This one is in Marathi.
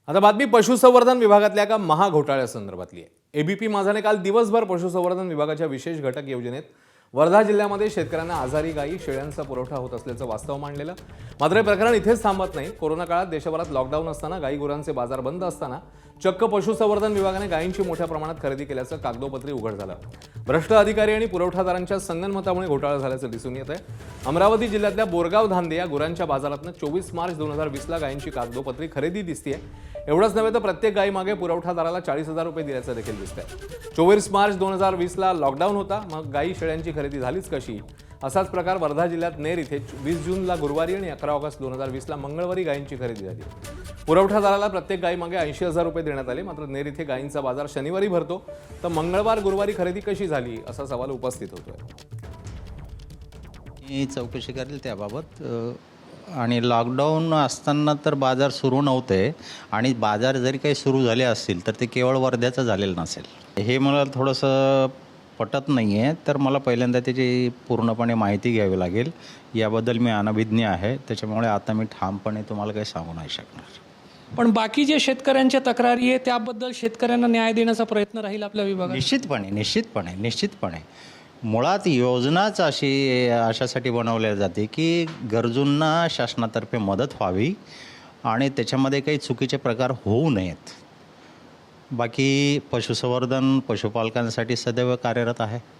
आता बातमी पशुसंवर्धन विभागातल्या एका महाघोटाळ्यासंदर्भातली आहे। एबीपी माझाने काल दिवसभर पशुसंवर्धन विभागाच्या विशेष घटक योजनेत वर्धा जिल्ह्यामध्ये शेतकऱ्यांना आजारी गायी शेळ्यांचा पुरवठा होत असल्याचं वास्तव मांडलेलं। मात्र हे प्रकरण इथेच थांबत नाही। कोरोना काळात देशभरात लॉकडाऊन असताना गायी गुरांचे बाजार बंद असताना चक्क पशुसंवर्धन विभागाने गायींची मोठ्या प्रमाणात खरेदी केल्याचं कागदोपत्री उघड झालं। भ्रष्ट अधिकारी आणि पुरवठादारांच्या संगनमतामुळे घोटाळा झाल्याचं दिसून येत आहे। अमरावती जिल्ह्यातल्या बोरगाव धांदे या गुरांच्या बाजारातनं 24 मार्च 2020ला गायींची कागदोपत्री खरेदी दिसतेय। एवढंच नव्हे तर प्रत्येक गायीमागे पुरवठादाराला 40,000 रुपये दिल्याचं देखील दिसतंय। 24 मार्च 2020ला लॉकडाऊन होता, मग गायी शेळ्यांची खरेदी झालीच कशी? असाच प्रकार वर्धा जिल्ह्यात नेर इथे 20 जूनला गुरुवारी आणि 11 ऑगस्ट 2020ला मंगळवारी गायींची खरेदी झाली। पुरवठादाराला प्रत्येक गायीमागे 80,000 रुपये देण्यात आले। मात्र नेर इथे गायींचा बाजार शनिवारी भरतो, तर मंगळवार गुरुवारी खरेदी कशी झाली असा सवाल उपस्थित होतोय। मी चौकशी करेल त्याबाबत। आणि लॉकडाऊन असताना तर बाजार सुरू नव्हते आणि बाजार जरी काही सुरू झाले असतील तर ते केवळ वर्ध्याचं झालेलं नसेल। हे मला थोडंसं पटत नाही आहे, तर मला पहिल्यांदा त्याची पूर्णपणे माहिती घ्यावी लागेल। याबद्दल मी अनभिज्ञ आहे, त्याच्यामुळे आता मी ठामपणे तुम्हाला काही सांगू नाही शकणार। पण बाकी जे शेतकऱ्यांच्या तक्रारी आहे त्याबद्दल शेतकऱ्यांना न्याय देण्याचा प्रयत्न राहील आपल्या विभागात। निश्चितपणे मुळात योजनाच अशासाठी बनवल्या जाते की गरजूंना शासनातर्फे मदत व्हावी आणि त्याच्यामध्ये काही चुकीचे प्रकार होऊ नयेत। बाकी पशुसंवर्धन पशुपालकांसाठी सदैव कार्यरत आहे।